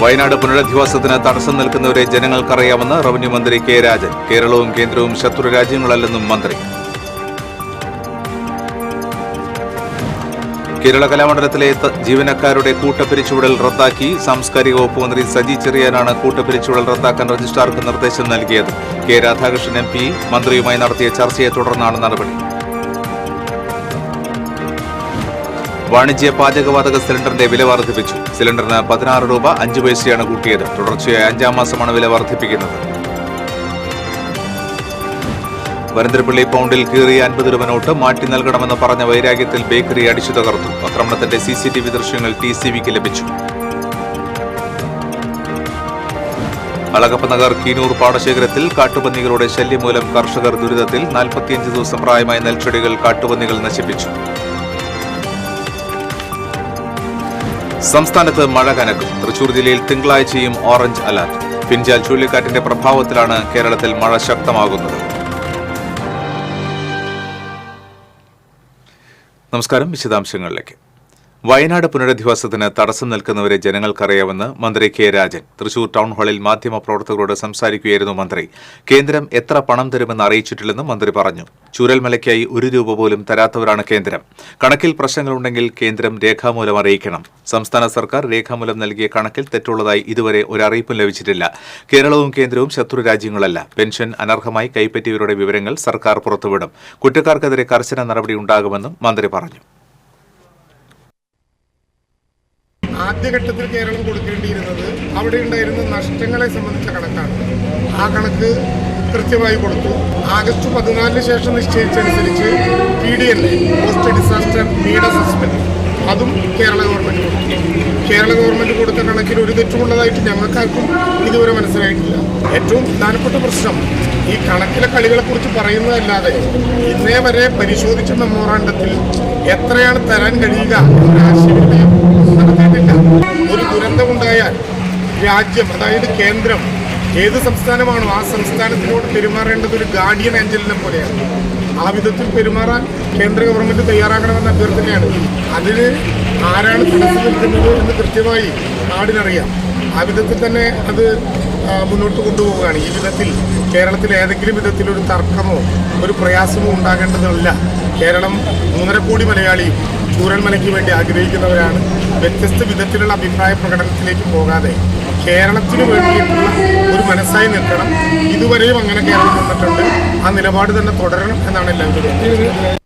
വയനാട് പുനരധിവാസത്തിന് തടസ്സം നിൽക്കുന്നവരെ ജനങ്ങൾക്കറിയാമെന്ന് റവന്യൂ മന്ത്രി കെ രാജൻ. കേരളവും കേന്ദ്രവും ശത്രു രാജ്യങ്ങളല്ലെന്നും മന്ത്രി. കേരള കലാമണ്ഡലത്തിലെ ജീവനക്കാരുടെ കൂട്ടപ്പിരിച്ചുവിടൽ റദ്ദാക്കി. സാംസ്കാരിക വകുപ്പ് മന്ത്രി സജി ചെറിയാനാണ് കൂട്ടപ്പിരിച്ചുവിടൽ റദ്ദാക്കാൻ രജിസ്ട്രാർക്ക് നിർദ്ദേശം നൽകിയത്. കെ രാധാകൃഷ്ണൻ എം പി മന്ത്രിയുമായി നടത്തിയ ചർച്ചയെ തുടർന്നാണ് നടപടി. വാണിജ്യ പാചകവാതക സിലിണ്ടറിന്റെ വില വർദ്ധിപ്പിച്ചു. സിലിണ്ടറിന് 16 രൂപ 5 പൈസയാണ് കൂട്ടിയത്. തുടർച്ചയായ 5-ാം മാസമാണ് വില വർദ്ധിപ്പിക്കുന്നത്. വരന്തരപ്പള്ളി പൗണ്ടിൽ കീറിയ 50 രൂപ നോട്ട് മാറ്റി നൽകണമെന്ന് പറഞ്ഞ വൈരാഗ്യത്തിൽ ബേക്കറി അടിച്ചു തകർത്തു. ആക്രമണത്തിന്റെ CCTV ദൃശ്യങ്ങൾ TCVക്ക് ലഭിച്ചു. അളകപ്പനഗർ കീനൂർ പാടശേഖരത്തിൽ കാട്ടുപന്നികളുടെ ശല്യം മൂലം കർഷകർ ദുരിതത്തിൽ. 45 ദിവസം പ്രായമായ നെൽച്ചെടികൾ കാട്ടുപന്നികൾ നശിപ്പിച്ചു. സംസ്ഥാനത്ത് മഴ കനക്കും. തൃശൂർ ജില്ലയിൽ തിങ്കളാഴ്ചയും ഓറഞ്ച് അലർട്ട്. ഫിൻജാൽ ചുഴലിക്കാറ്റിന്റെ പ്രഭാവത്തിലാണ് കേരളത്തിൽ മഴ ശക്തമാകുന്നത്. നമസ്കാരം. വിശദാംശങ്ങളിലേക്ക്. വയനാട് പുനരധിവാസത്തിന് തടസ്സം നിൽക്കുന്നവരെ ജനങ്ങൾക്കറിയാമെന്ന് മന്ത്രി കെ രാജൻ. തൃശൂർ ടൗൺ ഹാളിൽ മാധ്യമപ്രവർത്തകരോട് സംസാരിക്കുകയായിരുന്നു മന്ത്രി. കേന്ദ്രം എത്ര പണം തരുമെന്ന് അറിയിച്ചിട്ടില്ലെന്നും മന്ത്രി പറഞ്ഞു. ചൂരൽമലയ്ക്കായി 1 രൂപ പോലും തരാത്തവരാണ് കേന്ദ്രം. കണക്കിൽ പ്രശ്നങ്ങളുണ്ടെങ്കിൽ കേന്ദ്രം രേഖാമൂലം അറിയിക്കണം. സംസ്ഥാന സർക്കാർ രേഖാമൂലം നൽകിയ കണക്കിൽ തെറ്റുള്ളതായി ഇതുവരെ ഒരറിയിപ്പും ലഭിച്ചിട്ടില്ല. കേരളവും കേന്ദ്രവും ശത്രു രാജ്യങ്ങളല്ല. പെൻഷൻ അനർഹമായി കൈപ്പറ്റിയവരുടെ വിവരങ്ങൾ സർക്കാർ പുറത്തുവിടും. കുറ്റക്കാർക്കെതിരെ കർശന നടപടി ഉണ്ടാകുമെന്നും മന്ത്രി പറഞ്ഞു. ആദ്യഘട്ടത്തിൽ കേരളം കൊടുക്കേണ്ടിയിരുന്നത് അവിടെ ഉണ്ടായിരുന്ന നഷ്ടങ്ങളെ സംബന്ധിച്ച കണക്കാണ്. ആ കണക്ക് കൃത്യമായി കൊടുത്തു. ആഗസ്റ്റ് 14 ശേഷം നിശ്ചയിച്ചനുസരിച്ച് PDLA post disaster need assessment അതും കേരള ഗവൺമെന്റ് കൊടുത്തു. കേരള ഗവൺമെന്റ് കൊടുത്ത കണക്കിൽ ഒരു തെറ്റുമുള്ളതായിട്ട് ഞങ്ങൾക്കാർക്കും ഇതുവരെ മനസ്സിലായിട്ടില്ല. ഏറ്റവും പ്രധാനപ്പെട്ട പ്രശ്നം ഈ കണക്കിലെ കളികളെക്കുറിച്ച് പറയുന്നതല്ലാതെ ഇന്നേ വരെ പരിശോധിച്ച മെമ്മോറാണ്ടത്തിൽ എത്രയാണ് തരാൻ കഴിയുക എന്നൊരാശയവിനിമയം നടത്തിയിട്ടില്ല. ഒരു ദുരന്തമുണ്ടായാൽ രാജ്യം, അതായത് കേന്ദ്രം, ഏത് സംസ്ഥാനമാണോ ആ സംസ്ഥാനത്തിനോട് പെരുമാറേണ്ടത് ഒരു ഗാർഡിയൻ ഏഞ്ചലിനെ പോലെയാണ്. ആ വിധത്തിൽ പെരുമാറാൻ കേന്ദ്ര ഗവൺമെന്റ് തയ്യാറാകണമെന്ന അഭ്യർത്ഥനയാണ്. അതിന് ആരാണ് തടസ്സം നിൽക്കുന്നത് എന്ന് കൃത്യമായി നാടിനറിയാം. ആ വിധത്തിൽ തന്നെ അത് മുന്നോട്ട് കൊണ്ടുപോവുകയാണ്. ഈ വിധത്തിൽ കേരളത്തിൽ ഏതെങ്കിലും വിധത്തിലൊരു തർക്കമോ ഒരു പ്രയാസമോ ഉണ്ടാകേണ്ടതല്ല. കേരളം 3.5 കോടി മലയാളിയും ചൂരൽമലയ്ക്ക് വേണ്ടി ആഗ്രഹിക്കുന്നവരാണ്. വ്യത്യസ്ത വിധത്തിലുള്ള അഭിപ്രായ പ്രകടനത്തിലേക്ക് പോകാതെ കേരളത്തിന് വേണ്ടിയിട്ടുള്ള ഒരു മനസ്സായി നിൽക്കണം. ഇതുവരെയും അങ്ങനെ കേരളം നിന്നിട്ടുണ്ട്. ആ നിലപാട് തന്നെ തുടരണം എന്നാണ് എല്ലാവരും.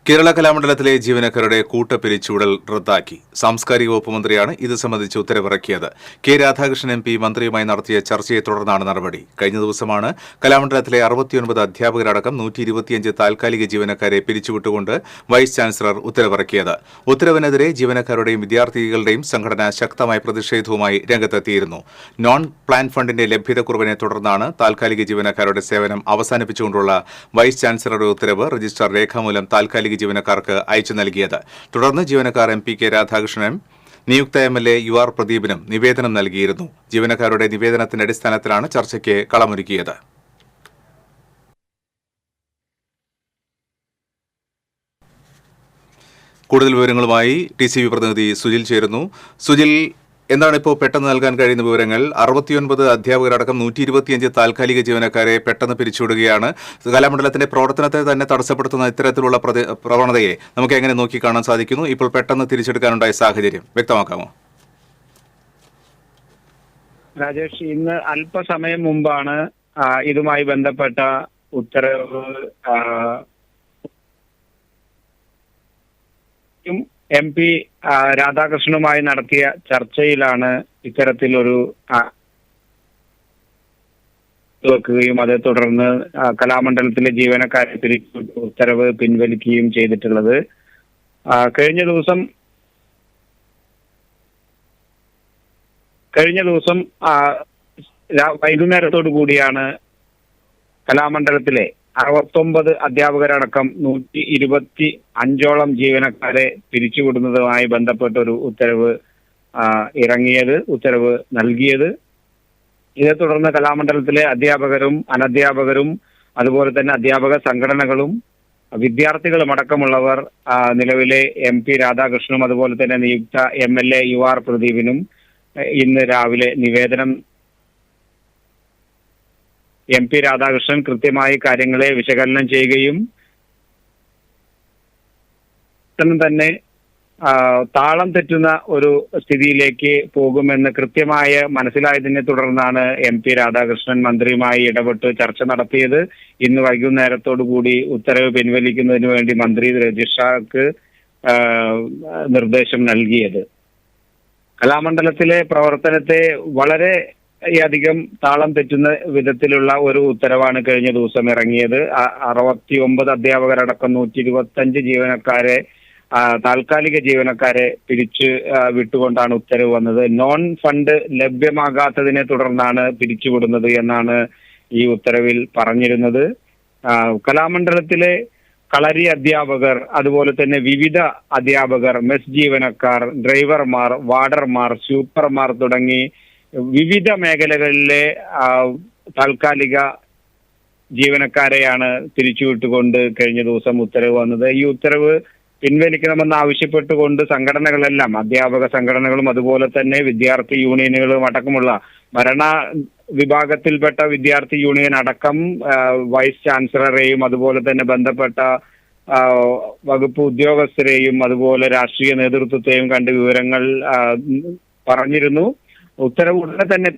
കേരള കലാമണ്ഡലത്തിലെ ജീവനക്കാരുടെ കൂട്ടപ്പിരിച്ചുവിടൽ റദ്ദാക്കി. സാംസ്കാരിക വകുപ്പ് മന്ത്രിയാണ് ഇത് സംബന്ധിച്ച് ഉത്തരവിറക്കിയത്. കെ രാധാകൃഷ്ണൻ എം പി മന്ത്രിയുമായി നടത്തിയ ചർച്ചയെ തുടർന്നാണ് നടപടി. കഴിഞ്ഞ ദിവസമാണ് കലാമണ്ഡലത്തിലെ 69 അധ്യാപകരടക്കം 125 താൽക്കാലിക ജീവനക്കാരെ പിരിച്ചുവിട്ടുകൊണ്ട് വൈസ് ചാൻസലർ ഉത്തരവിറക്കിയത്. ഉത്തരവിനെതിരെ ജീവനക്കാരുടെയും വിദ്യാർത്ഥികളുടെയും സംഘടന ശക്തമായ പ്രതിഷേധവുമായി രംഗത്തെത്തിയിരുന്നു. നോൺ പ്ലാൻ ഫണ്ടിന്റെ ലഭ്യതക്കുറവിനെ തുടർന്നാണ് താൽക്കാലിക ജീവനക്കാരുടെ സേവനം അവസാനിപ്പിച്ചുകൊണ്ടുള്ള വൈസ് ചാൻസലറുടെ ഉത്തരവ് രജിസ്ട്രാർ രേഖാമൂലം താൽക്കാലിക ജീവനക്കാർക്ക് അയച്ചു നൽകിയത്. തുടർന്ന് ജീവനക്കാർ MP കെ രാധാകൃഷ്ണനും നിയുക്ത MLA UR പ്രദീപിനും നിവേദനം നൽകിയിരുന്നു. ജീവനക്കാരുടെ നിവേദനത്തിന്റെ അടിസ്ഥാനത്തിലാണ് ചർച്ചയ്ക്ക് കളമൊരുക്കിയത്. കൂടുതൽ വിവരങ്ങളുമായി TCV പ്രതിനിധി സുജിൽ ചേരുന്നു. സുജിൽ, എന്താണ് ഇപ്പോൾ പെട്ടെന്ന് നൽകാൻ കഴിയുന്ന വിവരങ്ങൾ? 69 അധ്യാപകരടക്കം 125 താൽക്കാലിക ജീവനക്കാരെ പെട്ടെന്ന് പിരിച്ചുവിടുകയാണ്. കലാമണ്ഡലത്തിന്റെ പ്രവർത്തനത്തെ തന്നെ തടസ്സപ്പെടുത്തുന്ന ഇത്തരത്തിലുള്ള പ്രവണതയെ നമുക്ക് എങ്ങനെ നോക്കിക്കാണാൻ സാധിക്കുന്നു? ഇപ്പോൾ പെട്ടെന്ന് തിരിച്ചെടുക്കാനുണ്ടായ സാഹചര്യം വ്യക്തമാക്കാമോ? രാജേഷ്, ഇന്ന് അല്പസമയം മുമ്പാണ് ഇതുമായി ബന്ധപ്പെട്ട ഉത്തരവ് MP രാധാകൃഷ്ണനുമായി നടത്തിയ ചർച്ചയിലാണ് ഇത്തരത്തിലൊരു വെക്കുകയും അതേ തുടർന്ന് കലാമണ്ഡലത്തിലെ ജീവനക്കാരെ പിരിച്ചു ഉത്തരവ് പിൻവലിക്കുകയും ചെയ്തിട്ടുള്ളത്. കഴിഞ്ഞ ദിവസം വൈകുന്നേരത്തോടു കൂടിയാണ് കലാമണ്ഡലത്തിലെ 69 അധ്യാപകരടക്കം 125ഓളം ജീവനക്കാരെ പിരിച്ചുവിടുന്നതുമായി ബന്ധപ്പെട്ട ഒരു ഉത്തരവ് നൽകിയത്. ഇതേ തുടർന്ന് കലാമണ്ഡലത്തിലെ അധ്യാപകരും അനധ്യാപകരും അതുപോലെ തന്നെ അധ്യാപക സംഘടനകളും വിദ്യാർത്ഥികളും അടക്കമുള്ളവർ നിലവിലെ MP രാധാകൃഷ്ണനും അതുപോലെ തന്നെ നിയുക്ത MLA UR പ്രദീപിനും ഇന്ന് രാവിലെ നിവേദനം MP രാധാകൃഷ്ണൻ കൃത്യമായി കാര്യങ്ങളെ വിശകലനം ചെയ്യുകയും തന്നെ താളം തെറ്റുന്ന ഒരു സ്ഥിതിയിലേക്ക് പോകുമെന്ന് കൃത്യമായ മനസ്സിലായതിനെ തുടർന്നാണ് MP രാധാകൃഷ്ണൻ മന്ത്രിയുമായി ഇടപെട്ട് ചർച്ച നടത്തിയത്. ഇന്ന് വൈകുന്നേരത്തോടു കൂടി ഉത്തരവ് പിൻവലിക്കുന്നതിന് വേണ്ടി മന്ത്രി രജിസ്ട്രാർക്ക് നിർദ്ദേശം നൽകിയത്. കലാമണ്ഡലത്തിലെ പ്രവർത്തനത്തെ വളരെ അധികം താളം തെറ്റുന്ന വിധത്തിലുള്ള ഒരു ഉത്തരവാണ് കഴിഞ്ഞ ദിവസം ഇറങ്ങിയത്. 69 അധ്യാപകരടക്കം 125 ജീവനക്കാരെ താൽക്കാലിക ജീവനക്കാരെ പിരിച്ചു വിട്ടുകൊണ്ടാണ് ഉത്തരവ് വന്നത്. നോൺ ഫണ്ട് ലഭ്യമാകാത്തതിനെ തുടർന്നാണ് പിരിച്ചുവിടുന്നത് എന്നാണ് ഈ ഉത്തരവിൽ പറഞ്ഞിരുന്നത്. കലാമണ്ഡലത്തിലെ കളരി അധ്യാപകർ, അതുപോലെ തന്നെ വിവിധ അധ്യാപകർ, മെസ് ജീവനക്കാർ, ഡ്രൈവർമാർ, വാർഡർമാർ, സൂപ്പർമാർ തുടങ്ങി വിവിധ മേഖലകളിലെ താൽക്കാലിക ജീവനക്കാരെയാണ് പിരിച്ചുവിട്ടുകൊണ്ട് കഴിഞ്ഞ ദിവസം ഉത്തരവ് വന്നത്. ഈ ഉത്തരവ് പിൻവലിക്കണമെന്ന് ആവശ്യപ്പെട്ടുകൊണ്ട് സംഘടനകളെല്ലാം, അധ്യാപക സംഘടനകളും അതുപോലെ തന്നെ വിദ്യാർത്ഥി യൂണിയനുകളും അടക്കമുള്ള ഭരണ വിഭാഗത്തിൽപ്പെട്ട വിദ്യാർത്ഥി യൂണിയൻ അടക്കം വൈസ് ചാൻസലറെയും അതുപോലെ തന്നെ ബന്ധപ്പെട്ട വകുപ്പ് ഉദ്യോഗസ്ഥരെയും അതുപോലെ രാഷ്ട്രീയ നേതൃത്വത്തെയും കണ്ട് വിവരങ്ങൾ പറഞ്ഞിരുന്നു. ഉത്തരവ് ഉടനെ തന്നെ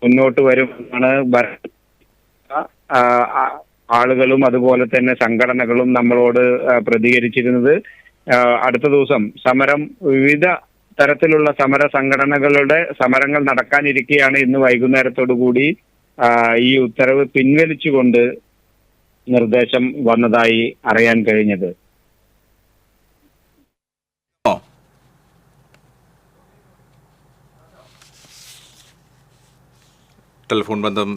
മുന്നോട്ട് വരുമെന്നാണ് ആളുകളും അതുപോലെ തന്നെ സംഘടനകളും നമ്മളോട് പ്രതികരിച്ചിരുന്നത്. അടുത്ത ദിവസം സമരം, വിവിധ തരത്തിലുള്ള സമര സംഘടനകളുടെ സമരങ്ങൾ നടക്കാനിരിക്കെയാണ് ഇന്ന് വൈകുന്നേരത്തോടു കൂടി ഈ ഉത്തരവ് പിൻവലിച്ചുകൊണ്ട് നിർദ്ദേശം വന്നതായി അറിയാൻ കഴിഞ്ഞത്. ടെലിഫോൺ ബന്ധം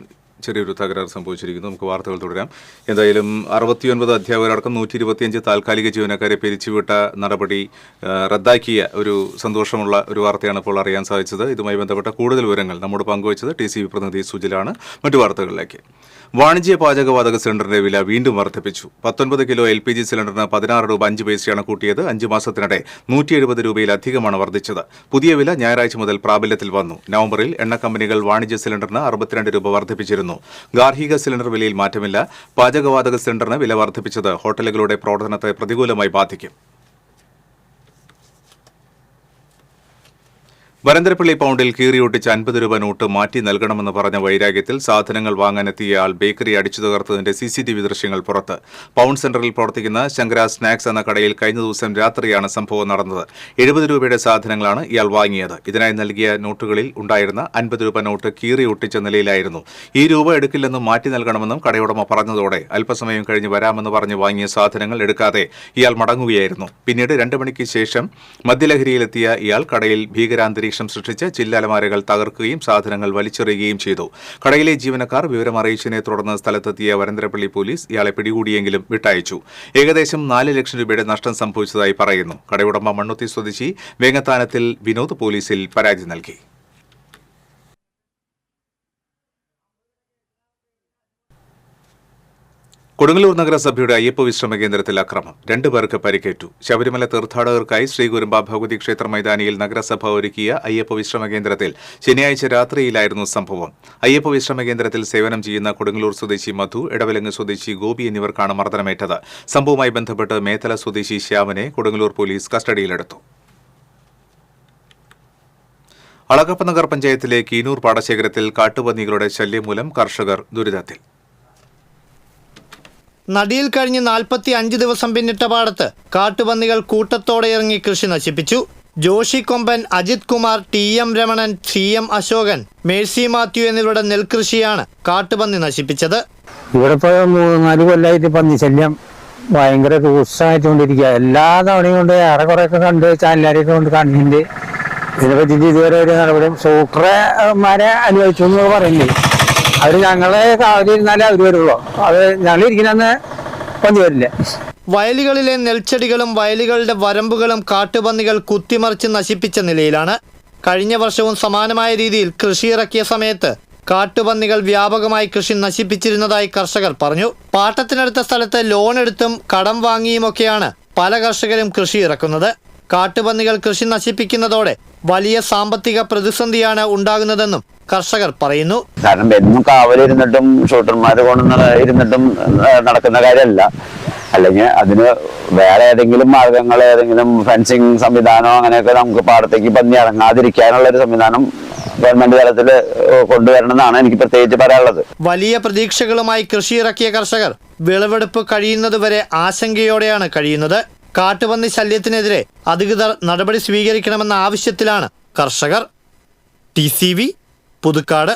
ചെറിയൊരു തകരാർ സംഭവിച്ചിരിക്കുന്നു. നമുക്ക് വാർത്തകൾ തുടരാം. എന്തായാലും 69 അധ്യാപകരടക്കം 125 താൽക്കാലിക ജീവനക്കാരെ പിരിച്ചുവിട്ട നടപടി റദ്ദാക്കിയ ഒരു സന്തോഷമുള്ള ഒരു വാർത്തയാണ് ഇപ്പോൾ അറിയാൻ സാധിച്ചത്. ഇതുമായി ബന്ധപ്പെട്ട കൂടുതൽ വിവരങ്ങൾ നമ്മോട് പങ്കുവച്ചത് TCV പ്രതിനിധി സുജിലാണ്. മറ്റു വാർത്തകളിലേക്ക്. വാണിജ്യ പാചകവാതക സിലിണ്ടറിന്റെ വില വീണ്ടും വർദ്ധിപ്പിച്ചു. 19 കിലോ LPG സിലിണ്ടറിന് 16 രൂപ 5 പൈസയാണ് കൂട്ടിയത്. 5 മാസത്തിനിടെ 170 രൂപയിലധികമാണ് വർദ്ധിച്ചത്. പുതിയ വില ഞായറാഴ്ച മുതൽ പ്രാബല്യത്തിൽ വന്നു. നവംബറിൽ എണ്ണ കമ്പനികൾ വാണിജ്യ സിലിണ്ടറിന് 62 രൂപ വർദ്ധിപ്പിച്ചിരുന്നു. ഗാർഹിക സിലിണ്ടർ വിലയിൽ മാറ്റമില്ല. പാചകവാതക സിലിണ്ടറിന് വില വർദ്ധിപ്പിച്ചത് ഹോട്ടലുകളുടെ പ്രവർത്തനത്തെ പ്രതികൂലമായി ബാധിക്കും. വരന്തരപ്പള്ളി പൗണ്ടിൽ കീറിയൊട്ടിച്ച് 50 രൂപ നോട്ട് മാറ്റി നൽകണമെന്ന് പറഞ്ഞ വൈരാഗ്യത്തിൽ സാധനങ്ങൾ വാങ്ങാനെത്തിയ ആൾ ബേക്കറി അടിച്ചു തകർത്തതിന്റെ CCTV ദൃശ്യങ്ങൾ പുറത്ത്. പൗണ്ട് സെന്ററിൽ പ്രവർത്തിക്കുന്ന ശങ്കര സ്നാക്സ് എന്ന കടയിൽ കഴിഞ്ഞ ദിവസം രാത്രിയാണ് സംഭവം നടന്നത്. 70 രൂപയുടെ സാധനങ്ങളാണ് ഇയാൾ വാങ്ങിയത്. ഇതിനായി നൽകിയ നോട്ടുകളിൽ ഉണ്ടായിരുന്ന 50 രൂപ നോട്ട് കീറിയൊട്ടിച്ച നിലയിലായിരുന്നു. ഈ രൂപ എടുക്കില്ലെന്നും മാറ്റി നൽകണമെന്നും കടയുടമ പറഞ്ഞതോടെ അല്പസമയം കഴിഞ്ഞ് വരാമെന്ന് പറഞ്ഞ് വാങ്ങിയ സാധനങ്ങൾ എടുക്കാതെ ഇയാൾ മടങ്ങുകയായിരുന്നു. പിന്നീട് 2 മണിക്ക് ശേഷം മദ്യലഹരിയിലെത്തിയ ഇയാൾ കടയിൽ ഭീകരാന്തരീക്ഷം സൃഷ്ടിച്ച് ചില്ലലമാരകൾ തകർക്കുകയും സാധനങ്ങൾ വലിച്ചെറിയുകയും ചെയ്തു. കടയിലെ ജീവനക്കാർ വിവരം അറിയിച്ചതിനെ തുടർന്ന് സ്ഥലത്തെത്തിയ വരന്തരപ്പള്ളി പോലീസ് ഇയാളെ പിടികൂടിയെങ്കിലും വിട്ടയച്ചു. ഏകദേശം 4 ലക്ഷം രൂപയുടെ നഷ്ടം സംഭവിച്ചതായി പറയുന്നു. കടയുടമ മണ്ണുത്തി സ്വദേശി വേങ്ങത്താനത്തിൽ വിനോദ് പോലീസിൽ പരാതി നൽകി. കൊടുങ്ങല്ലൂർ നഗരസഭയുടെ അയ്യപ്പ വിശ്രമ കേന്ദ്രത്തിൽ അക്രമം. 2 പേർക്ക് പരിക്കേറ്റു. ശബരിമല തീർത്ഥാടകർക്കായി ശ്രീകുരുമ്പ ഭഗവതി ക്ഷേത്ര മൈതാനിയിൽ നഗരസഭ ഒരുക്കിയ അയ്യപ്പ വിശ്രമ കേന്ദ്രത്തിൽ ശനിയാഴ്ച രാത്രിയിലായിരുന്നു സംഭവം. അയ്യപ്പ വിശ്രമ കേന്ദ്രത്തിൽ സേവനം ചെയ്യുന്ന കൊടുങ്ങല്ലൂർ സ്വദേശി മധു, എടവലങ്ങ് സ്വദേശി ഗോപി എന്നിവർക്കാണ് മർദ്ദനമേറ്റത്. സംഭവവുമായി ബന്ധപ്പെട്ട് മേത്തല സ്വദേശി ശ്യാമനെ കൊടുങ്ങല്ലൂർ പോലീസ് കസ്റ്റഡിയിലെടുത്തു. അളകപ്പനഗർ പഞ്ചായത്തിലെ കീനൂർ പാടശേഖരത്തിൽ കാട്ടുപന്നികളുടെ ശല്യം മൂലം കർഷകർ ദുരിതത്തിൽ. നടിയിൽ കഴിഞ്ഞ് 45 ദിവസം പിന്നിട്ട പാടത്ത് കാട്ടുപന്നികൾ കൂട്ടത്തോടെ ഇറങ്ങി കൃഷി നശിപ്പിച്ചു. ജോഷി കൊമ്പൻ, അജിത് കുമാർ, TM രമണൻ, CM അശോകൻ, മേഴ്സി മാത്യു എന്നിവരുടെ നെൽകൃഷിയാണ് കാട്ടുപന്നി നശിപ്പിച്ചത്. ഇവിടെ ഇപ്പോൾ 3-4 കൊല്ലമായിട്ട് പന്നി ശല്യം ഭയങ്കര രൂക്ഷമായിട്ടുകൊണ്ടിരിക്കുക. എല്ലാ തവണയും കൊണ്ട് ഏറെക്കുറെയൊക്കെ കണ്ട് ചാനലാരെയൊക്കെ കൊണ്ട് കണ്ടിട്ടുണ്ട്. ഇതിനെപ്പറ്റി ഇതുവരെ ഒരു നടപടിയും സൂക്രമാരെ അനുഭവിച്ചു എന്ന് പറയുന്നത്. അവർ ഞങ്ങളെ കാവലിരുന്നാലേ അവർ വരുള്ളൂ. അത് ഞങ്ങളിരിക്കണമെന്ന് പന്നി വരില്ല. വയലുകളിലെ നെൽച്ചെടികളും വയലുകളുടെ വരമ്പുകളും കാട്ടുപന്നികൾ കുത്തിമറിച്ച് നശിപ്പിച്ച നിലയിലാണ്. കഴിഞ്ഞ വർഷവും സമാനമായ രീതിയിൽ കൃഷിയിറക്കിയ സമയത്ത് കാട്ടുപന്നികൾ വ്യാപകമായി കൃഷി നശിപ്പിച്ചിരുന്നതായി കർഷകർ പറഞ്ഞു. പാട്ടത്തിനടുത്ത സ്ഥലത്ത് ലോൺ എടുത്തും കടം വാങ്ങിയുമൊക്കെയാണ് പല കർഷകരും കൃഷി ഇറക്കുന്നത്. കാട്ടുപന്നികൾ കൃഷി നശിപ്പിക്കുന്നതോടെ വലിയ സാമ്പത്തിക പ്രതിസന്ധിയാണ് ഉണ്ടാകുന്നതെന്നും കർഷകർ പറയുന്നു. കാരണം എന്നും കാവലിരുന്നിട്ടും ഷൂട്ടർമാര് ഇരുന്നിട്ടും നടക്കുന്ന കാര്യമല്ല. അല്ലെങ്കിൽ അതിന് വേറെ ഏതെങ്കിലും മാർഗങ്ങൾ, ഏതെങ്കിലും ഫെൻസിങ് സംവിധാനം അങ്ങനെയൊക്കെ നമുക്ക് പാടത്തേക്ക് പന്നി ഇറങ്ങാതിരിക്കാനുള്ള ഒരു സംവിധാനം ഗവൺമെന്റ് തലത്തിൽ കൊണ്ടുവരണമെന്നാണ് എനിക്ക് പ്രത്യേകിച്ച് പറയാനുള്ളത്. വലിയ പ്രതീക്ഷകളുമായി കൃഷി ഇറക്കിയ കർഷകർ വിളവെടുപ്പ് കഴിയുന്നതുവരെ ആശങ്കയോടെയാണ് കഴിയുന്നത്. കാട്ടുപന്നി ശല്യത്തിനെതിരെ അധികൃതർ നടപടി സ്വീകരിക്കണമെന്ന ആവശ്യത്തിലാണ് കർഷകർ. TCV പുതുക്കാട്.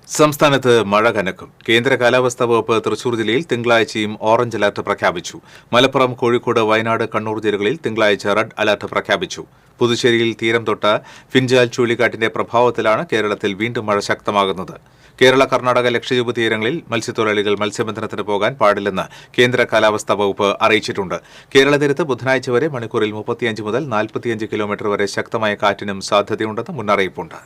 സംസ്ഥാനത്ത് മഴ കനക്കും. കേന്ദ്ര കാലാവസ്ഥാ വകുപ്പ് തൃശൂർ ജില്ലയിൽ തിങ്കളാഴ്ചയും ഓറഞ്ച് അലർട്ട് പ്രഖ്യാപിച്ചു. മലപ്പുറം, കോഴിക്കോട്, വയനാട്, കണ്ണൂർ ജില്ലകളിൽ തിങ്കളാഴ്ച റെഡ് അലർട്ട് പ്രഖ്യാപിച്ചു. പുതുച്ചേരിയിൽ തീരം തൊട്ട ഫിൻജാൽ ചുഴലിക്കാറ്റിന്റെ പ്രഭാവത്തിലാണ് കേരളത്തിൽ വീണ്ടും മഴ ശക്തമാകുന്നത്. കേരള, കർണാടക, ലക്ഷദ്വീപ് തീരങ്ങളിൽ മത്സ്യത്തൊഴിലാളികൾ മത്സ്യബന്ധനത്തിന് പോകാൻ പാടില്ലെന്ന് കേന്ദ്ര കാലാവസ്ഥാ വകുപ്പ് അറിയിച്ചിട്ടുണ്ട്. കേരള തീരത്ത് ബുധനാഴ്ച വരെ മണിക്കൂറിൽ 35 മുതൽ 45 കിലോമീറ്റർ വരെ ശക്തമായ കാറ്റിനും സാധ്യതയുണ്ടെന്ന് മുന്നറിയിപ്പുണ്ട്.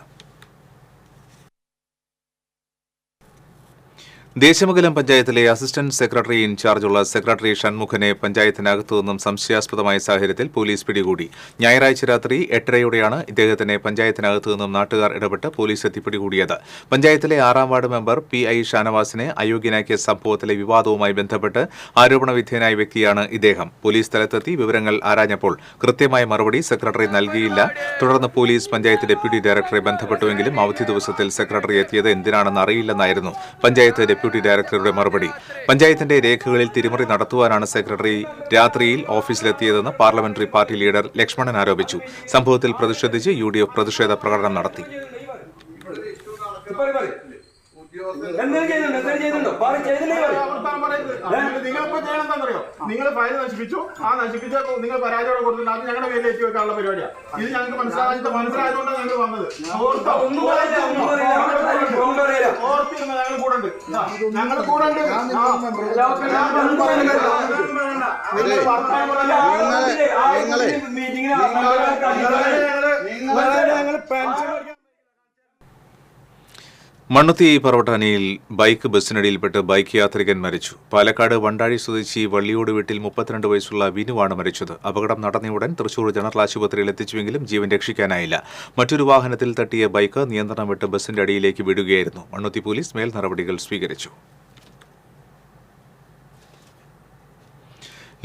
ദേശമംഗലം പഞ്ചായത്തിലെ അസിസ്റ്റന്റ് സെക്രട്ടറി ഇൻചാർജുള്ള സെക്രട്ടറി ഷൺമുഖനെ പഞ്ചായത്തിനകത്തു നിന്നും സംശയാസ്പദമായ സാഹചര്യത്തിൽ പോലീസ് പിടികൂടി. ഞായറാഴ്ച രാത്രി 8:30യോടെയാണ് ഇദ്ദേഹത്തിനെ പഞ്ചായത്തിനകത്തു നിന്നും നാട്ടുകാർ ഇടപെട്ട് പോലീസ് എത്തി പിടികൂടിയത്. പഞ്ചായത്തിലെ 6ാം വാർഡ് മെമ്പർ PI ഷാനവാസിനെ അയോഗ്യനാക്കിയ സംഭവത്തിലെ വിവാദവുമായി ബന്ധപ്പെട്ട് ആരോപണ വിധേയനായ വ്യക്തിയാണ് ഇദ്ദേഹം. പോലീസ് സ്ഥലത്തെത്തി വിവരങ്ങൾ ആരാഞ്ഞപ്പോൾ കൃത്യമായ മറുപടി സെക്രട്ടറി നൽകിയില്ല. തുടർന്ന് പോലീസ് പഞ്ചായത്ത് ഡെപ്യൂട്ടി ഡയറക്ടറെ ബന്ധപ്പെട്ടുവെങ്കിലും അവധി ദിവസത്തിൽ സെക്രട്ടറി എത്തിയത് എന്തിനാണെന്ന് അറിയില്ലെന്നായിരുന്നു പഞ്ചായത്ത് ഡെപ്യൂട്ടി ഡയറക്ടറുടെ മറുപടി. പഞ്ചായത്തിന്റെ രേഖകളിൽ തിരിമറി നടത്തുവാനാണ് സെക്രട്ടറി രാത്രിയിൽ ഓഫീസിലെത്തിയതെന്ന് പാർലമെന്ററി പാർട്ടി ലീഡർ ലക്ഷ്മണൻ ആരോപിച്ചു. സംഭവത്തിൽ പ്രതിഷേധിച്ച് UDF പ്രതിഷേധ പ്രകടനം നടത്തി. നിങ്ങൾ ഫയൽ നശിപ്പിച്ചു, ആ നശിപ്പിച്ച നിങ്ങൾ പരാജയം കൊടുത്തിട്ട് അത് ഞങ്ങളുടെ പേരിൽ എത്തി വെക്കാനുള്ള പരിപാടിയാണ്. ഇത് ഞങ്ങൾക്ക് മനസ്സിലായതുകൊണ്ടാണ് ഞങ്ങൾ വന്നത്. ഓർത്തിരുന്ന ഞങ്ങൾ കൂടെ ഉണ്ട്, ഞങ്ങൾ കൂടെ ഉണ്ട്. മണ്ണുത്തി പറവട്ടാനിയിൽ ബൈക്ക് ബസ്സിനടിയിൽപ്പെട്ട് ബൈക്ക് യാത്രികൻ മരിച്ചു. പാലക്കാട് വണ്ടാഴി സ്വദേശി വള്ളിയോട് വീട്ടിൽ 32 വയസ്സുള്ള വിനുവാണ് മരിച്ചത്. അപകടം നടന്നയുടൻ തൃശൂർ ജനറൽ ആശുപത്രിയിൽ എത്തിച്ചുവെങ്കിലും ജീവൻ രക്ഷിക്കാനായില്ല. മറ്റൊരു വാഹനത്തിൽ തട്ടിയ ബൈക്ക് നിയന്ത്രണം വിട്ട് ബസിന്റെ അടിയിലേക്ക് വിടുകയായിരുന്നു. മണ്ണുത്തി പോലീസ് മേൽ നടപടികൾ സ്വീകരിച്ചു.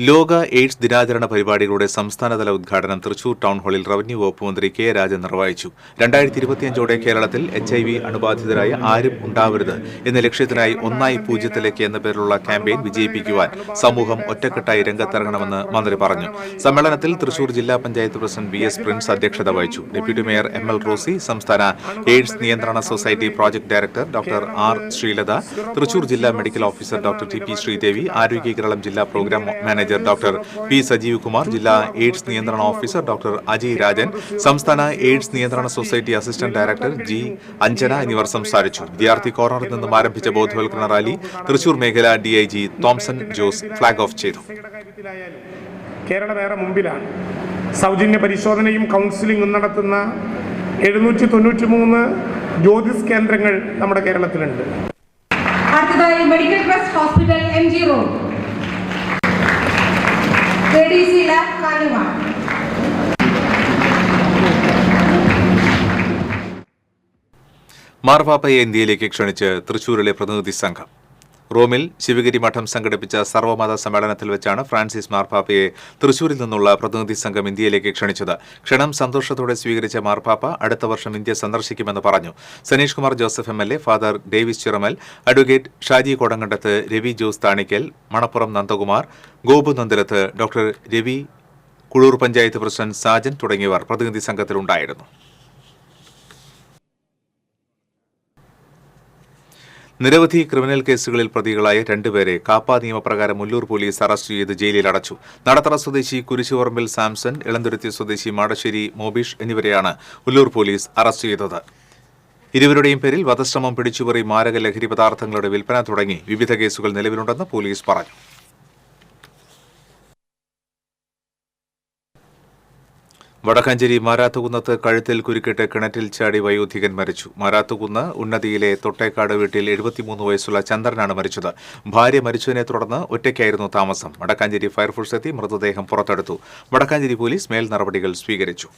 ലോക എയ്ഡ്സ് ദിനാചരണ പരിപാടികളുടെ സംസ്ഥാനതല ഉദ്ഘാടനം തൃശൂർ ടൗൺ ഹാളിൽ റവന്യൂ വകുപ്പ് മന്ത്രി K. രാജൻ നിർവഹിച്ചു. 2025ഓടെ കേരളത്തിൽ HIV അണുബാധിതരായ ആരും ഉണ്ടാവരുത് എന്ന ലക്ഷ്യത്തിനായി ഒന്നായി പൂജ്യത്തിലേക്ക് എന്ന പേരിലുള്ള ക്യാമ്പയിൻ വിജയിപ്പിക്കുവാൻ സമൂഹം ഒറ്റക്കെട്ടായി രംഗത്തിറങ്ങണമെന്ന് മന്ത്രി പറഞ്ഞു. സമ്മേളനത്തിൽ തൃശൂർ ജില്ലാ പഞ്ചായത്ത് പ്രസിഡന്റ് VS പ്രിൻസ് അധ്യക്ഷത വഹിച്ചു. ഡെപ്യൂട്ടി മേയർ ML റോസി, സംസ്ഥാന എയ്ഡ്സ് നിയന്ത്രണ society project director doctor R. Sreelatha, Thrissur ജില്ലാ medical officer doctor TP Sreedevi, Arogya Keralam ജില്ലാ programme manager doctor P. Sajeev Kumar, ജില്ലാ എയ്ഡ്സ് നിയന്ത്രണ ഓഫീസർ ഡോക്ടർ അജയ് രാജൻ, സംസ്ഥാന എയ്ഡ്സ് നിയന്ത്രണ society assistant director G. Anjana എന്നിവർ സംസാരിച്ചു. വിദ്യാർത്ഥി കോർണറിൽ നിന്നും ആരംഭിച്ച ബോധവൽക്കരണ റാലി തൃശൂർ മേഖല DIG Thomson Jose flag off ചെയ്തു. കേരളം ഏറെ മുമ്പിലാണ്. സൗജന്യ പരിശോധനയും കൗൺസിലിംഗും നടത്തുന്ന 793 ജ്യോതിസ് കേന്ദ്രങ്ങൾ നമ്മുടെ കേരളത്തിലുണ്ട്. അടുത്തതായി medical trust hospital MG road, ADC lab Kanhangad. മാർപ്പാപ്പയെ ഇന്ത്യയിലേക്ക് ക്ഷണിച്ച് തൃശൂരിലെ പ്രതിനിധി സംഘം. റോമിൽ ശിവഗിരി മഠം സംഘടിപ്പിച്ച സർവ്വമത സമ്മേളനത്തിൽ വെച്ചാണ് ഫ്രാൻസിസ് മാർപ്പാപ്പയെ തൃശൂരിൽ നിന്നുള്ള പ്രതിനിധി സംഘം ഇന്ത്യയിലേക്ക് ക്ഷണിച്ചത്. ക്ഷണം സന്തോഷത്തോടെ സ്വീകരിച്ച മാർപ്പാപ്പ അടുത്ത വർഷം ഇന്ത്യ സന്ദർശിക്കുമെന്ന് പറഞ്ഞു. Saneesh Kumar Joseph MLA, father Davis Chiramal, advocate Shaji Kodankandath, Ravi Jose Thanikkal, Manappuram Nandakumar, Gopu Nandilath, doctor Ravi, Kulur panchayat president Sajan തുടങ്ങിയവർ പ്രതിനിധി സംഘത്തിലുണ്ടായിരുന്നു. നിരവധി ക്രിമിനൽ കേസുകളിൽ പ്രതികളായ 2 പേരെ കാപ്പ നിയമപ്രകാരം മുല്ലൂർ പോലീസ് അറസ്റ്റ് ചെയ്ത് ജയിലിൽ അടച്ചു. നടത്തറ സ്വദേശി കുരിശുപറമ്പിൽ സാംസൺ, ഇളന്തുരുത്തി സ്വദേശി മാടശ്ശേരി മോബീഷ് എന്നിവരെയാണ് മുല്ലൂർ പോലീസ് അറസ്റ്റ് ചെയ്തത്. ഇരുവരുടെയും പേരിൽ വധശ്രമം, പിടിച്ചുപറി, മാരക ലഹരി പദാർത്ഥങ്ങളുടെ വിൽപ്പന തുടങ്ങി വിവിധ കേസുകൾ നിലവിലുണ്ടെന്ന് പോലീസ് പറഞ്ഞു. വടക്കാഞ്ചേരി മാരാത്തുകുന്നത്ത് കഴുത്തിൽ കുരുക്കിട്ട് കിണറ്റിൽ ചാടി വയോധികൻ മരിച്ചു. മാരാത്തുകുന്ന് ഉന്നതിയിലെ തൊട്ടേക്കാട് വീട്ടിൽ 73 വയസ്സുള്ള ചന്ദ്രനാണ് മരിച്ചത്. ഭാര്യ മരിച്ചതിനെ തുടർന്ന് ഒറ്റയ്ക്കായിരുന്നു താമസം. വടക്കാഞ്ചേരി ഫയർഫോഴ്സ് എത്തി മൃതദേഹം പുറത്തെടുത്തു. വടക്കാഞ്ചേരി പോലീസ് മേൽ നടപടികൾ സ്വീകരിച്ചു.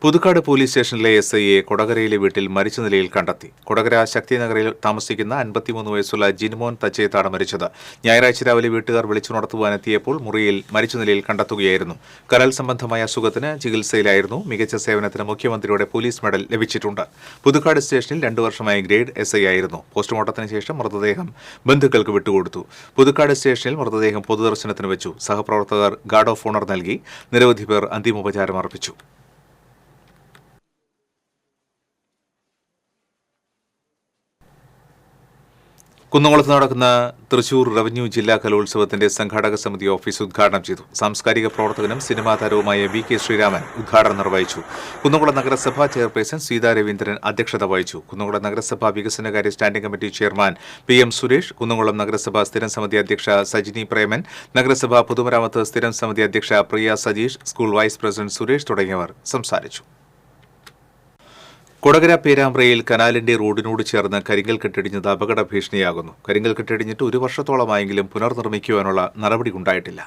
പുതുക്കാട് പോലീസ് സ്റ്റേഷനിലെ SIയെ കൊടകരയിലെ വീട്ടിൽ മരിച്ച നിലയിൽ കണ്ടെത്തി. കൊടകര ശക്തിനഗറിൽ താമസിക്കുന്ന 53 വയസ്സുള്ള ജിൻമോൻ തച്ചേത്താണ് മരിച്ചത്. ഞായറാഴ്ച രാവിലെ വീട്ടുകാർ വിളിച്ചുണർത്തുവാനെത്തിയപ്പോൾ മുറിയിൽ മരിച്ച നിലയിൽ കണ്ടെത്തുകയായിരുന്നു. കരൾ സംബന്ധമായ അസുഖത്തിന് ചികിത്സയിലായിരുന്നു. മികച്ച സേവനത്തിന് മുഖ്യമന്ത്രിയുടെ പോലീസ് മെഡൽ ലഭിച്ചിട്ടുണ്ട്. പുതുക്കാട് സ്റ്റേഷനിൽ 2 വർഷമായി ഗ്രേഡ് SI ആയിരുന്നു. പോസ്റ്റ്മോർട്ടത്തിന് ശേഷം മൃതദേഹം ബന്ധുക്കൾക്ക് വിട്ടുകൊടുത്തു. പുതുക്കാട് സ്റ്റേഷനിൽ മൃതദേഹം പൊതുദർശനത്തിന് വെച്ചു. സഹപ്രവർത്തകർ ഗാർഡ് ഓഫ് ഓണർ നൽകി. നിരവധി പേർ അന്തിമോപചാരം അർപ്പിച്ചു. കുന്നംകുളത്ത് നടക്കുന്ന തൃശൂർ റവന്യൂ ജില്ലാ കലോത്സവത്തിന്റെ സംഘാടക സമിതി ഓഫീസ് ഉദ്ഘാടനം ചെയ്തു. സാംസ്കാരിക പ്രവർത്തകനും സിനിമാ താരവുമായ VK ശ്രീരാമൻ ഉദ്ഘാടനം നിർവഹിച്ചു. കുന്നംകുളം നഗരസഭാ ചെയർപേഴ്സൺ സീതാ രവീന്ദ്രൻ അധ്യക്ഷത വഹിച്ചു. കുന്നംകുളം നഗരസഭാ വികസനകാര്യ standing committee chairman PM Suresh, Kunnamkulam നഗരസഭാ സ്ഥിരം സമിതി അധ്യക്ഷ സജിനി പ്രേമൻ, നഗരസഭാ പൊതുമരാമത്ത് സ്ഥിരം സമിതി അധ്യക്ഷ Priya Sajeesh, school vice president Suresh തുടങ്ങിയവർ സംസാരിച്ചു. കൊടകര പേരാമ്പ്രയിൽ കനാലിന്റെ റോഡിനോട് ചേർന്ന് കരിങ്കൽ കെട്ടിടിഞ്ഞത് അപകട ഭീഷണിയാകുന്നു. കരിങ്കൽ കെട്ടിടിഞ്ഞിട്ട് 1 വർഷത്തോളമായെങ്കിലും പുനർനിർമ്മിക്കുവാനുള്ള നടപടി ഉണ്ടായിട്ടില്ല.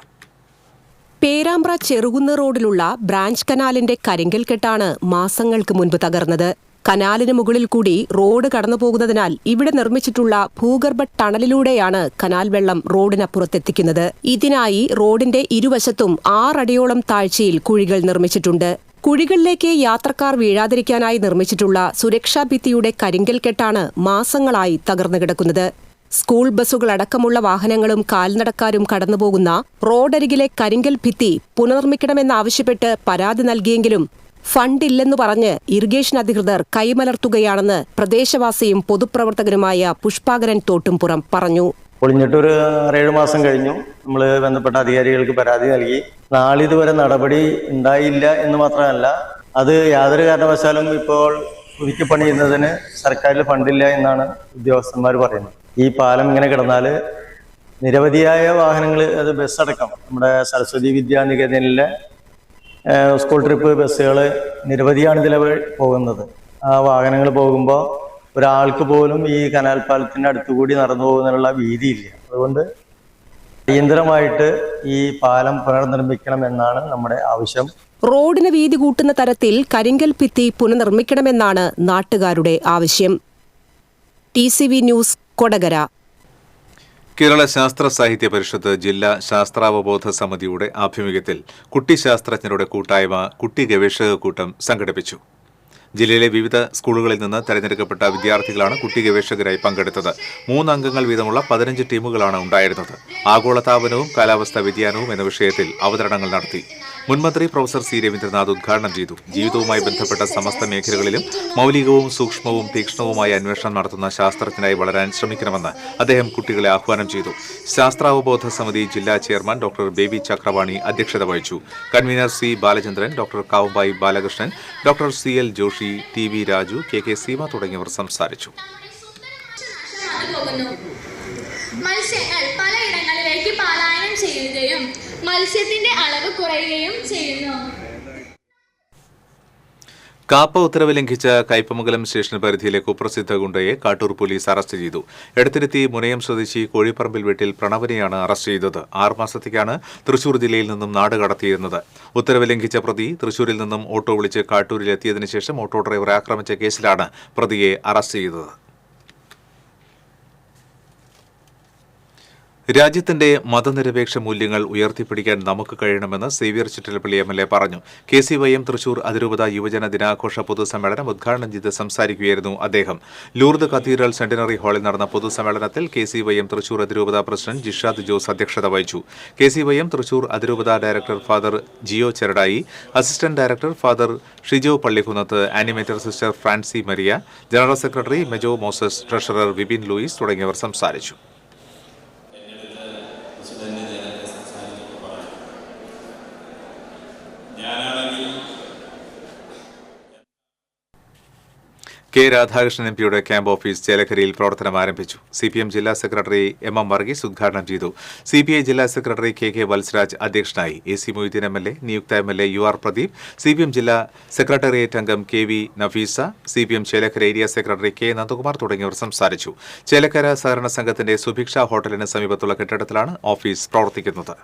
പേരാമ്പ്ര ചെറുകുന്ന് റോഡിലുള്ള ബ്രാഞ്ച് കനാലിന്റെ കരിങ്കൽ കെട്ടാണ് മാസങ്ങൾക്ക് മുൻപ് തകർന്നത്. കനാലിന് മുകളിൽ കൂടി റോഡ് കടന്നുപോകുന്നതിനാൽ ഇവിടെ നിർമ്മിച്ചിട്ടുള്ള ഭൂഗർഭ ടണലിലൂടെയാണ് കനാൽ വെള്ളം റോഡിനപ്പുറത്തെത്തിക്കുന്നത്. ഇതിനായി റോഡിന്റെ ഇരുവശത്തും 6 അടിയോളം താഴ്ചയിൽ കുഴികൾ നിർമ്മിച്ചിട്ടുണ്ട്. കുഴികളിലേക്ക് യാത്രക്കാർ വീഴാതിരിക്കാനായി നിർമ്മിച്ചിട്ടുള്ള സുരക്ഷാ ഭിത്തിയുടെ കരിങ്കൽ കെട്ടാണ് മാസങ്ങളായി തകർന്നു കിടക്കുന്നത്. സ്കൂൾ ബസ്സുകളടക്കമുള്ള വാഹനങ്ങളും കാൽനടക്കാരും കടന്നുപോകുന്ന റോഡരികിലെ കരിങ്കൽ ഭിത്തി പുനർനിർമ്മിക്കണമെന്നാവശ്യപ്പെട്ട് പരാതി നൽകിയെങ്കിലും ഫണ്ടില്ലെന്നു പറഞ്ഞ് ഇറിഗേഷൻ അധികൃതർ കൈമലർത്തുകയാണെന്ന് പ്രദേശവാസിയും പൊതുപ്രവർത്തകനുമായ പുഷ്പാകരൻ തോട്ടുംപുറം പറഞ്ഞു. പൊളിഞ്ഞിട്ടൊരു 6-7 മാസം കഴിഞ്ഞു. നമ്മൾ ബന്ധപ്പെട്ട അധികാരികൾക്ക് പരാതി നൽകി. നാളിതുവരെ നടപടി ഉണ്ടായില്ല എന്ന് മാത്രമല്ല, അത് യാതൊരു കാരണവശാലും ഇപ്പോൾ പുതുക്കി പണിയുന്നതിന് സർക്കാരിൽ ഫണ്ടില്ല എന്നാണ് ഉദ്യോഗസ്ഥന്മാർ പറയുന്നത്. ഈ പാലം ഇങ്ങനെ കിടന്നാൽ നിരവധിയായ വാഹനങ്ങൾ, അത് ബസ് അടക്കം നമ്മുടെ സരസ്വതി വിദ്യാനികേതനിലെ സ്കൂൾ ട്രിപ്പ് ബസ്സുകൾ നിരവധിയാണ് ഇതിലെ പോകുന്നത്. ആ വാഹനങ്ങൾ പോകുമ്പോൾ ഒരാൾക്ക് പോലും ഈ കനാൽ പാലത്തിന്റെ അടുത്തുകൂടി നടന്നു പോകുന്നതിനുള്ള വീതിയില്ല. അതുകൊണ്ട് അടിയന്തരമായിട്ട് ഈ പാലം പുനർനിർമ്മിക്കണം എന്നാണ് നമ്മുടെ ആവശ്യം. റോഡിന് വീതി കൂട്ടുന്ന തരത്തിൽ കരിങ്കൽ ഭിത്തി പുനർനിർമ്മിക്കണമെന്നാണ് നാട്ടുകാരുടെ ആവശ്യം. TCV news, Kodakara. കേരള ശാസ്ത്ര സാഹിത്യ പരിഷത്ത് ജില്ലാ ശാസ്ത്രാവബോധ സമിതിയുടെ ആഭിമുഖ്യത്തിൽ കുട്ടി ശാസ്ത്രജ്ഞരുടെ കൂട്ടായ്മ കുട്ടി ഗവേഷക കൂട്ടം സംഘടിപ്പിച്ചു. ജില്ലയിലെ വിവിധ സ്കൂളുകളിൽ നിന്ന് തെരഞ്ഞെടുക്കപ്പെട്ട വിദ്യാർത്ഥികളാണ് കുട്ടി ഗവേഷകരായി പങ്കെടുത്തത്. 3 അംഗങ്ങൾ വീതമുള്ള 15 ടീമുകളാണ് ഉണ്ടായിരുന്നത്. ആഗോളതാപനവും കാലാവസ്ഥാ വ്യതിയാനവും എന്ന വിഷയത്തിൽ അവതരണങ്ങൾ നടത്തി. മുൻമന്ത്രി പ്രൊഫസർ C രവീന്ദ്രനാഥ് ഉദ്ഘാടനം ചെയ്തു. ജീവിതവുമായി ബന്ധപ്പെട്ട സമസ്ത മേഖലകളിലും മൗലികവും സൂക്ഷ്മവും തീക്ഷ്ണവുമായ അന്വേഷണം നടത്തുന്ന ശാസ്ത്രജ്ഞനായി വളരാൻ ശ്രമിക്കണമെന്ന് അദ്ദേഹം കുട്ടികളെ ആഹ്വാനം ചെയ്തു. ശാസ്ത്രാവബോധ സമിതി ജില്ലാ ചെയർമാൻ ഡോക്ടർ ബേബി ചക്രവാണി അധ്യക്ഷത വഹിച്ചു. Convener C Balachandran, doctor Kavumbayi Balakrishnan, doctor CL Joshi, TV Raju, KK Seema തുടങ്ങിയവർ സംസാരിച്ചു. മത്സ്യങ്ങൾ പലയിടങ്ങളിലേക്ക് പലായനം ചെയ്യുകയും മത്സ്യത്തിന്റെ അളവ് കുറയുകയും ചെയ്യുന്നു. കാപ്പ ഉത്തരവ് ലംഘിച്ച കയ്പമംഗലം സ്റ്റേഷൻ പരിധിയിലെ കുപ്രസിദ്ധ ഗുണ്ടയെ കാട്ടൂർ പോലീസ് അറസ്റ്റ് ചെയ്തു. എടത്തിരുത്തി മുനയം സ്വദേശി കോഴിപ്പറമ്പിൽ വീട്ടിൽ പ്രണവനെയാണ് അറസ്റ്റ് ചെയ്തത്. 6 മാസത്തേക്കാണ് തൃശൂർ ജില്ലയിൽ നിന്നും നാട് കടത്തിയിരുന്നത്. ഉത്തരവ് ലംഘിച്ച പ്രതി തൃശൂരിൽ നിന്നും ഓട്ടോ വിളിച്ച് കാട്ടൂരിലെത്തിയതിനു ശേഷം ഓട്ടോ ഡ്രൈവറെ ആക്രമിച്ച കേസിലാണ് പ്രതിയെ അറസ്റ്റ് ചെയ്തത്. രാജ്യത്തിന്റെ മതനിരപേക്ഷ മൂല്യങ്ങൾ ഉയർത്തിപ്പിടിക്കാൻ നമുക്ക് കഴിയണമെന്ന് സേവ്യർ ചിറ്റലപ്പള്ളി MLA പറഞ്ഞു. KCYM തൃശൂർ അതിരൂപത യുവജന ദിനാഘോഷ പൊതുസമ്മേളനം ഉദ്ഘാടനം ചെയ്ത് സംസാരിക്കുകയായിരുന്നു അദ്ദേഹം. ലൂർദ് കത്തീഡ്രൽ സെന്റിനറി ഹാളിൽ നടന്ന പൊതുസമ്മേളനത്തിൽ KCYM തൃശൂർ അതിരൂപത പ്രസിഡന്റ് ജിഷാദ് ജോസ് അധ്യക്ഷത വഹിച്ചു. KCYM തൃശൂർ അതിരൂപത director father Jio Cheradai, assistant director father Shijo Pallikkunnath, animator sister Francy Maria, general secretary Mejo Moses, treasurer Vipin Louis തുടങ്ങിയവർ സംസാരിച്ചു. കെ രാധാകൃഷ്ണൻ എംപിയുടെ ക്യാമ്പ് ഓഫീസ് ചേലക്കരയിൽ പ്രവർത്തനം ആരംഭിച്ചു. CPM ജില്ലാ സെക്രട്ടറി MM വർഗീസ് ഉദ്ഘാടനം ചെയ്തു. CPI ജില്ലാ സെക്രട്ടറി KK വത്സരാജ് അധ്യക്ഷനായി. AC മൊയ്തീൻ MLA, നിയുക്ത MLA UR പ്രദീപ്, CPM ജില്ലാ സെക്രട്ടേറിയറ്റ് അംഗം KV Nafeesa, CPM Chelakkara area secretary K Nandakumar തുടങ്ങിയവർ സംസാരിച്ചു. ചേലക്കര സഹകരണ സംഘത്തിന്റെ സുഭിക്ഷ ഹോട്ടലിന് സമീപത്തുള്ള കെട്ടിടത്തിലാണ് ഓഫീസ് പ്രവർത്തിക്കുന്നത്.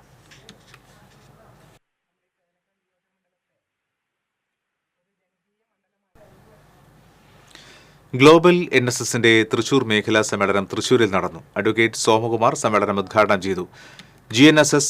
ഗ്ലോബൽ NSSന്റെ തൃശൂർ മേഖലാ സമ്മേളനം തൃശൂരിൽ നടന്നു. അഡ്വക്കേറ്റ് സോമകുമാർ സമ്മേളനം ഉദ്ഘാടനം ചെയ്തു. GNSS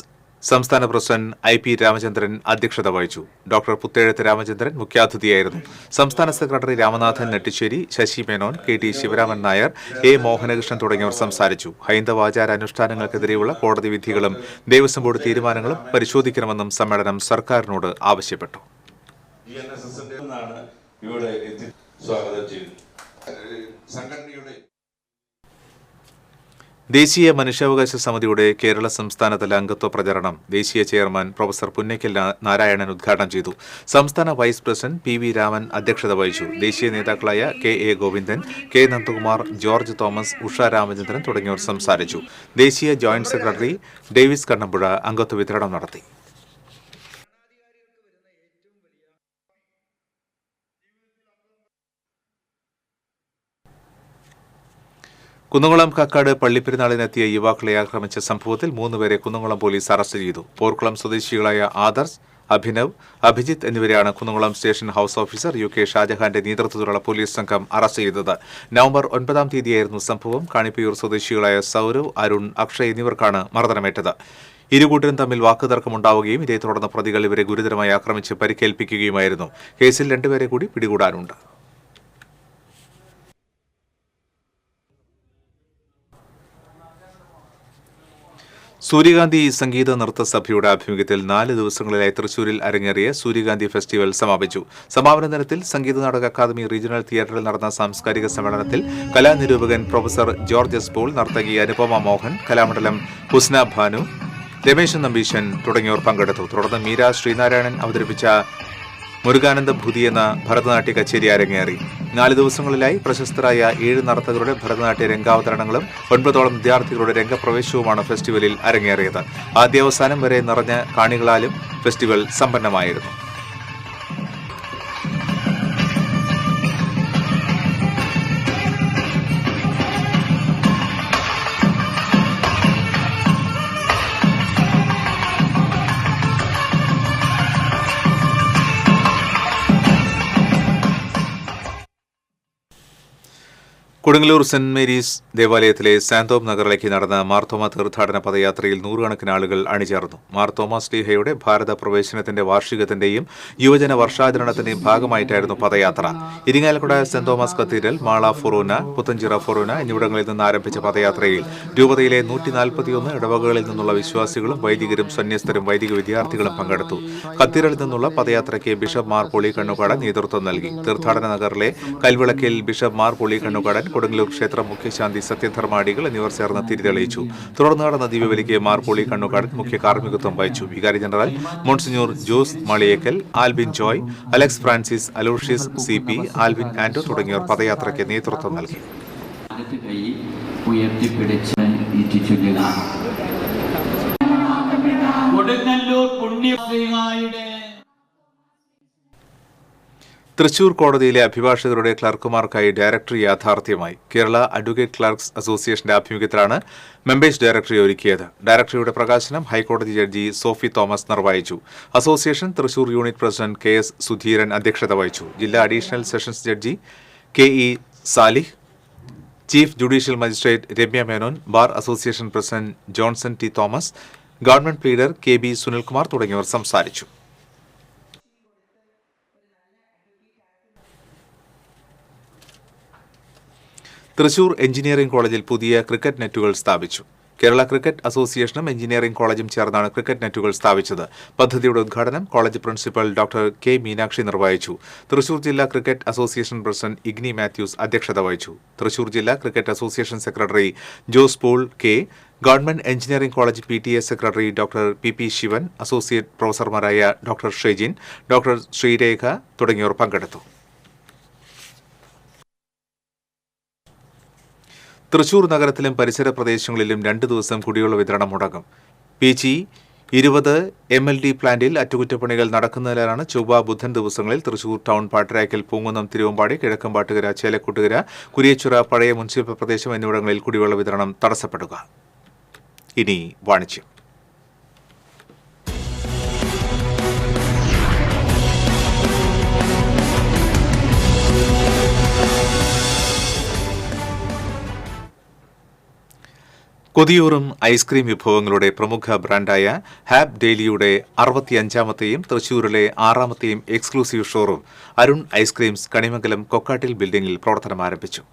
സംസ്ഥാന പ്രസിഡന്റ് IP രാമചന്ദ്രൻ അധ്യക്ഷത വഹിച്ചു. ഡോക്ടർ പുത്തേഴത്ത് രാമചന്ദ്രൻ മുഖ്യാതിഥിയായിരുന്നു. സംസ്ഥാന secretary Ramanathan Nettissery, Sasi Menon, KT Sivaraman Nair, A Mohanakrishnan തുടങ്ങിയവർ സംസാരിച്ചു. ഹൈന്ദവാചാര അനുഷ്ഠാനങ്ങൾക്കെതിരെയുള്ള കോടതി വിധികളും ദേവസ്വം ബോർഡ് തീരുമാനങ്ങളും പരിശോധിക്കണമെന്നും സമ്മേളനം സർക്കാരിനോട് ആവശ്യപ്പെട്ടു. ദേശീയ മനുഷ്യാവകാശ സമിതിയുടെ കേരള സംസ്ഥാനതല അംഗത്വ പ്രചരണം ദേശീയ ചെയർമാൻ പ്രൊഫസർ പുന്നയ്ക്കൽ നാരായണൻ ഉദ്ഘാടനം ചെയ്തു. സംസ്ഥാന വൈസ് പ്രസിഡന്റ് PV രാമൻ അധ്യക്ഷത വഹിച്ചു. ദേശീയ നേതാക്കളായ KA Govindan, K Nandakumar, George Thomas, Usha Ramachandran തുടങ്ങിയവർ സംസാരിച്ചു. ദേശീയ ജോയിന്റ് സെക്രട്ടറി ഡേവിസ് കണ്ണമ്പുഴ അംഗത്വ വിതരണം നടത്തി. കുന്നംകുളം കക്കാട് പള്ളിപ്പെരുന്നാളിനെത്തിയ യുവാക്കളെ ആക്രമിച്ച സംഭവത്തിൽ 3 പേരെ കുന്നംകുളം പോലീസ് അറസ്റ്റ് ചെയ്തു. പോർക്കുളം സ്വദേശികളായ ആദർശ്, അഭിനവ്, അഭിജിത്ത് എന്നിവരെയാണ് Kunnamkulam station house officer UK ഷാജഹാന്റെ നേതൃത്വത്തിലുള്ള പോലീസ് സംഘം അറസ്റ്റ് ചെയ്തത്. നവംബർ 9-ാം തീയതിയായിരുന്നു സംഭവം. കാണിപ്പയൂർ സ്വദേശികളായ സൌരവ്, അരുൺ, അക്ഷയ് എന്നിവർക്കാണ് മർദ്ദനമേറ്റത്. ഇരുകൂട്ടരും തമ്മിൽ വാക്കുതർക്കമുണ്ടാവുകയും ഇതേ തുടർന്ന് പ്രതികൾ ഇവരെ ഗുരുതരമായി ആക്രമിച്ച് പരിക്കേൽപ്പിക്കുകയുമായിരുന്നു. കേസിൽ 2 പേരെ കൂടി പിടികൂടാനുണ്ട്. സൂര്യകാന്തി സംഗീത നൃത്ത സഭയുടെ ആഭിമുഖ്യത്തിൽ 4 ദിവസങ്ങളിലായി തൃശൂരിൽ അരങ്ങേറിയ സൂര്യകാന്തി ഫെസ്റ്റിവൽ സമാപിച്ചു. സമാപന ദിനത്തിൽ സംഗീത നാടക അക്കാദമി റീജിയണൽ തിയേറ്ററിൽ നടന്ന സാംസ്കാരിക സമ്മേളനത്തിൽ കലാനിരൂപകൻ പ്രൊഫസർ ജോർജ് എസ് പോൾ, നർത്തകി അനുപമ മോഹൻ, കലാമണ്ഡലം ഹുസ്ന ഭാനു, രമേശൻ നമ്പീശൻ തുടങ്ങിയവർ പങ്കെടുത്തു. തുടർന്ന് മീര ശ്രീനാരായണൻ അവതരിപ്പിച്ച മുരുകാനന്ദ ഭൂതി എന്ന ഭരതനാട്യ കച്ചേരി അരങ്ങേറി. 4 ദിവസങ്ങളിലായി പ്രശസ്തരായ 7 നർത്തകരുടെ ഭരതനാട്യ രംഗാവതരണങ്ങളും 9ഓളം വിദ്യാർത്ഥികളുടെ രംഗപ്രവേശവുമാണ് ഫെസ്റ്റിവലിൽ അരങ്ങേറിയത്. ആദ്യാവസാനം വരെ നിറഞ്ഞ കാണികളാലും ഫെസ്റ്റിവൽ സമ്പന്നമായിരുന്നു. കൊടുങ്ങല്ലൂർ സെന്റ് മേരീസ് ദേവാലയത്തിലെ സാന്തോം നഗറിലേക്ക് നടന്ന മാർത്തോമ തീർത്ഥാടന പദയാത്രയിൽ 100 കണക്കിന് ആളുകൾ അണിചേർന്നു. മാർത്തോമ ശ്ലീഹയുടെ ഭാരത പ്രവേശനത്തിന്റെ വാർഷികത്തിന്റെയും യുവജന വർഷാചരണത്തിന്റെയും ഭാഗമായിട്ടായിരുന്നു പദയാത്ര. Irinjalakuda saint Thomas cathedral, Mala forane, Puthenchira forane എന്നിവിടങ്ങളിൽ നിന്ന് ആരംഭിച്ച പദയാത്രയിൽ രൂപതയിലെ 141 ഇടവകകളിൽ നിന്നുള്ള വിശ്വാസികളും വൈദികരും സന്യസ്തരും വൈദിക വിദ്യാർത്ഥികളും പങ്കെടുത്തു. കത്തീഡ്രലിൽ നിന്നുള്ള പദയാത്രയ്ക്ക് ബിഷപ്പ് മാർ പോളി കണ്ണുകാടൻ നേതൃത്വം നൽകി. തീർത്ഥാടന നഗറിലെ കൽവിളക്കിൽ ബിഷപ്പ് മാർ പോളി കണ്ണുകാടൻ, കൊടുങ്ങല്ലൂർ ക്ഷേത്ര മുഖ്യശാന്തി സത്യധർമാടികൾ എന്നിവർ ചേർന്ന് തിരിതെളിയിച്ചു. തുടർന്ന് നടന്ന ദിവ്യബലിക്ക് മാർ പോളി കണ്ണുകാടൻ മുഖ്യ കാർമ്മികത്വം വഹിച്ചു. വികാരി general Monsignor Jose Maliyekkal, Albin Joy, Alex Francis, Aloysius CP, Alvin Anto തുടങ്ങിയവർ പദയാത്രയ്ക്ക് നേതൃത്വം നൽകി. തൃശൂർ കോടതിയിലെ അഭിഭാഷകരുടെ ക്ലർക്കുമാർക്കായി ഡയറക്ടറി യാഥാർത്ഥ്യമായി. കേരള അഡ്വക്കേറ്റ് ക്ലർക്സ് അസോസിയേഷന്റെ ആഭിമുഖ്യത്തിലാണ് മെമ്പേഴ്സ് ഡയറക്ടറി ഒരുക്കിയത്. ഡയറക്ടറിയുടെ പ്രകാശനം ഹൈക്കോടതി ജഡ്ജി സോഫി തോമസ് നിർവഹിച്ചു. Association Thrissur unit president KS Sudheeran അധ്യക്ഷത വഹിച്ചു. ജില്ലാ additional sessions judge KE Salih, chief judicial magistrate Ramya Menon, bar association president Johnson T Thomas, government pleader KB Sunilkumar തുടങ്ങിയവർ സംസാരിച്ചു. തൃശൂർ എഞ്ചിനീയറിംഗ് കോളേജിൽ പുതിയ ക്രിക്കറ്റ് നെറ്റുകൾ സ്ഥാപിച്ചു. കേരള ക്രിക്കറ്റ് അസോസിയേഷനും എഞ്ചിനീയറിംഗ് കോളേജും ചേർന്നാണ് ക്രിക്കറ്റ് നെറ്റുകൾ സ്ഥാപിച്ചത്. പദ്ധതിയുടെ ഉദ്ഘാടനം college principal doctor K Meenakshi നിർവഹിച്ചു. തൃശൂർ ജില്ലാ cricket association president Igni Mathews അധ്യക്ഷത വഹിച്ചു. തൃശൂർ ജില്ലാ cricket association secretary Jose Paul K, government engineering college PTA secretary doctor PP Sivan, associate പ്രൊഫസർമാരായ ഡോക്ടർ ഷെജിൻ, ഡോക്ടർ ശ്രീരേഖ തുടങ്ങിയവർ പങ്കെടുത്തു. തൃശൂർ നഗരത്തിലും പരിസര പ്രദേശങ്ങളിലും 2 ദിവസം കുടിവെള്ള വിതരണം മുടങ്ങും. PG-20 MLD പ്ലാന്റിൽ അറ്റകുറ്റപ്പണികൾ നടക്കുന്നതിനാലാണ് ചൊവ്വ ബുധൻ ദിവസങ്ങളിൽ തൃശൂർ ടൗൺ, പാട്ടരായ്ക്കൽ, പൂങ്കുന്നം, തിരുവമ്പാടി, കിഴക്കമ്പാട്ടുകര, ചേലക്കുട്ടുകര, കുരിയച്ചുറ, പഴയ മുനിസിപ്പൽ പ്രദേശം എന്നിവിടങ്ങളിൽ കുടിവെള്ള വിതരണം തടസ്സപ്പെടുക. ഇനി വാണിജ്യം. കൊതിയൂറും ഐസ്ക്രീം വിഭവങ്ങളുടെ പ്രമുഖ ബ്രാൻഡായ ഹാപ്പ് ഡെയിലിയുടെ 65ാമത്തെയും തൃശൂരിലെ 6ാമത്തെയും exclusive showroom Arun ice creams Kanimangalam കൊക്കാട്ടിൽ ബിൽഡിംഗിൽ പ്രവർത്തനം ആരംഭിച്ചു.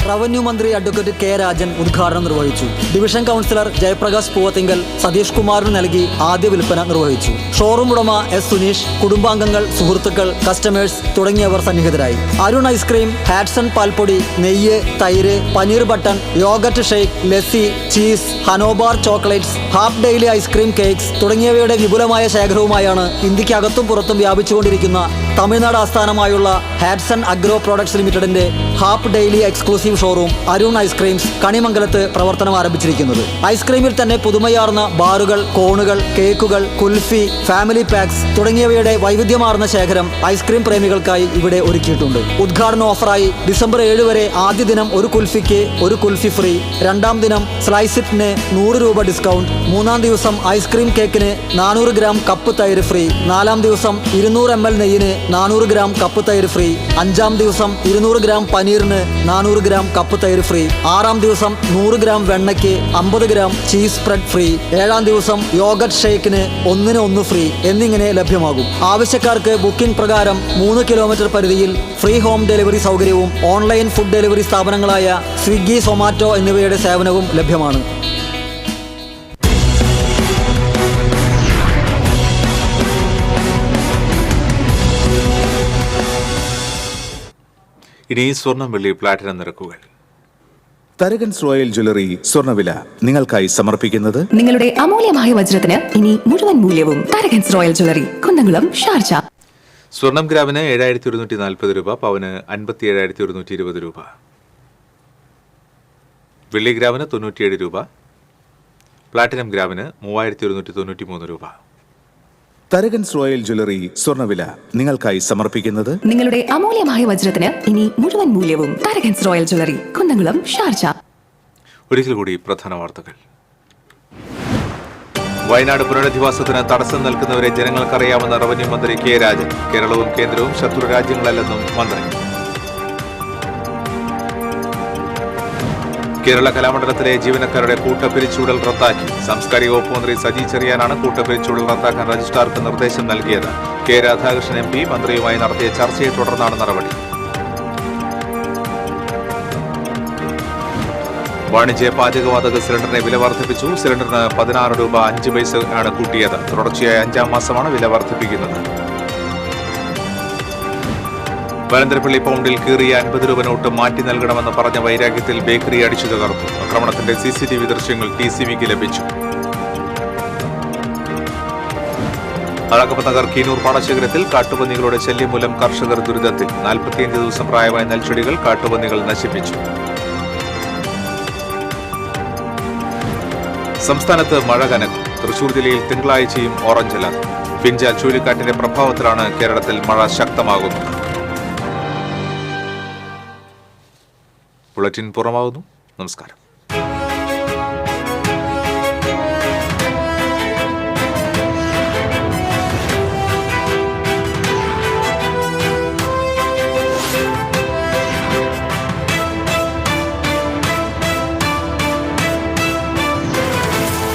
റവന്യൂ മന്ത്രി അഡ്വക്കേറ്റ് കെ രാജൻ ഉദ്ഘാടനം നിർവഹിച്ചു. ഡിവിഷൻ കൗൺസിലർ ജയപ്രകാശ് പൂവത്തിങ്കൽ സതീഷ് കുമാറിന് നൽകി ആദ്യ വിൽപ്പന നിർവഹിച്ചു. ഷോറൂം ഉടമ S. സുനീഷ്, കുടുംബാംഗങ്ങൾ, സുഹൃത്തുക്കൾ, കസ്റ്റമേഴ്സ് തുടങ്ങിയവർ സന്നിഹിതരായി. അരുൺ ഐസ്ക്രീം, ഹാറ്റ്സൺ പാൽപ്പൊടി, നെയ്യ്, തൈര്, paneer butter, yoghurt shake, lassi, cheese, ഹനോബാർ chocolates, Hap daily ice cream cakes തുടങ്ങിയവയുടെ വിപുലമായ ശേഖരവുമായാണ് ഇന്ത്യക്കകത്തും പുറത്തും വ്യാപിച്ചുകൊണ്ടിരിക്കുന്ന തമിഴ്നാട് ആസ്ഥാനമായുള്ള ഹാറ്റ്സൺ അഗ്രോ പ്രോഡക്ട്സ് ലിമിറ്റഡിന്റെ Hap daily exclusive showroom Arun ice creams കണിമംഗലത്ത് പ്രവർത്തനം ആരംഭിച്ചിരിക്കുന്നത്. ഐസ്ക്രീമിൽ തന്നെ പുതുമയാർന്ന ബാറുകൾ, കോണുകൾ, കേക്കുകൾ, കുൽഫി, ഫാമിലി പാക്സ് തുടങ്ങിയവയുടെ വൈവിധ്യമാർന്ന ശേഖരം ഐസ്ക്രീം പ്രേമികൾക്കായി ഇവിടെ ഒരുക്കിയിട്ടുണ്ട്. ഉദ്ഘാടന ഓഫറായി ഡിസംബർ 7 വരെ ആദ്യ ദിനം ഒരു കുൽഫിക്ക് ഒരു കുൽഫി ഫ്രീ, 2ാം ദിനം സ്ലൈസിറ്റിന് 100 രൂപ ഡിസ്കൗണ്ട്, 3ാം ദിവസം ഐസ്ക്രീം കേക്കിന് 400 ഗ്രാം കപ്പ് തൈര് ഫ്രീ, 4ാം ദിവസം 200 ml നെയ്യിന് 400 ഗ്രാം കപ്പ് തൈര് ഫ്രീ, 5ാം ദിവസം 200 ഗ്രാം പനീറിന് 400 ഗ്രാം കപ്പ് തൈര് ഫ്രീ, 6ാം ദിവസം 100 ഗ്രാം വെണ്ണയ്ക്ക് 50 ഗ്രാം ചീസ് സ്പ്രെഡ് ഫ്രീ, 7ാം ദിവസം യോഗട്ട് ഷേക്കിന് 1 1 ഫ്രീ എന്നിങ്ങനെ ലഭ്യമാകും. ആവശ്യക്കാർക്ക് ബുക്കിംഗ് പ്രകാരം 3 കിലോമീറ്റർ പരിധിയിൽ ഫ്രീ ഹോം ഡെലിവറി സൗകര്യവും ഓൺലൈൻ ഫുഡ് ഡെലിവറി സ്ഥാപനങ്ങളായ സ്വിഗ്ഗി, സൊമാറ്റോ എന്നിവയുടെ സേവനവും ലഭ്യമാണ്. ഇനി സ്വർണം, വെള്ളി, പ്ലാറ്റിനം നിരക്കുകൾ. തരകൻസ് റോയൽ ജ്വല്ലറി സ്വർണ്ണവില നിങ്ങൾക്കായി സമർപ്പിക്കുന്നത് നിങ്ങളുടെ അമൂല്യമായ വജ്രത്തിന് ഇനി മുഴുവൻ മൂല്യവും Tharakans royal jewellery, Kunnamkulam, Sharjah. സ്വർണം ഗ്രാമിന് 7140 രൂപ, പവന് 57,120 രൂപ. വെള്ളി ഗ്രാമിന് 97 രൂപ, പ്ലാറ്റിനം ഗ്രാമിന് 3193 രൂപ. തരകൻസ് റോയൽ ജ്വല്ലറി സ്വർണ്ണവില നിങ്ങൾക്കായി സമർപ്പിക്കുന്നത് നിങ്ങളുടെ അമൂല്യമായ വജ്രത്തിന് ഇനി മുഴുവൻ മൂല്യവും Tharakans royal jewellery, Kunnamkulam, Sharjah. ഒരിക്കൽ കൂടി പ്രധാന വാർത്തകൾ. വയനാട് പുനരധിവാസത്തിന് തടസ്സം നിൽക്കുന്നവരെ ജനങ്ങൾക്കറിയാമെന്ന റവന്യൂ മന്ത്രി കെ രാജൻ. കേരളവും കേന്ദ്രവും ശത്രു രാജ്യങ്ങളല്ലെന്നും മന്ത്രി. കേരള കലാമണ്ഡലത്തിലെ ജീവനക്കാരുടെ കൂട്ടപ്പിരിച്ചുവിടൽ റദ്ദാക്കി. സാംസ്കാരിക വകുപ്പ് മന്ത്രി സജി ചെറിയാനാണ് കൂട്ടപ്പിരിച്ചുവിടൽ റദ്ദാക്കാൻ രജിസ്ട്രാർക്ക് നിർദ്ദേശം നൽകിയത്. കെ രാധാകൃഷ്ണൻ MP മന്ത്രിയുമായി നടത്തിയ ചർച്ചയെ തുടർന്നാണ് നടപടി. വാണിജ്യ പാചകവാതക സിലിണ്ടറിനെ വില വർദ്ധിപ്പിച്ചു. സിലിണ്ടറിന് 16 രൂപ 5 പൈസ ആണ് കൂട്ടിയത്. തുടർച്ചയായ 5ാം മാസമാണ് വില വർദ്ധിപ്പിക്കുന്നത്. വരന്തരപ്പള്ളി പൗണ്ടിൽ കീറിയ 50 രൂപ നോട്ട് മാറ്റി നൽകണമെന്ന് പറഞ്ഞ വൈരാഗ്യത്തിൽ ബേക്കറി അടിച്ചു തകർത്തു. ആക്രമണത്തിന്റെ CCTV ദൃശ്യങ്ങൾ TCVക്ക് ലഭിച്ചു. അഴകപ്പനഗർ കീനൂർ പാടശേഖരത്തിൽ കാട്ടുപന്നികളുടെ ശല്യം മൂലം കർഷകർ ദുരിതത്തിൽ. 45 ദിവസം പ്രായമായ നെൽച്ചെടികൾ കാട്ടുപന്നികൾ നശിപ്പിച്ചു. സംസ്ഥാനത്ത് മഴ കനക്കും. തൃശൂർ ജില്ലയിൽ തിങ്കളാഴ്ചയും ഓറഞ്ച് അലർട്ട്. ഫിൻജ ചുഴലിക്കാറ്റിന്റെ പ്രഭാവത്തിലാണ് കേരളത്തിൽ മഴ ശക്തമാകുന്നത്. ബുള്ളറ്റിൻ പൂർണ്ണമാകുന്നു. നമസ്കാരം.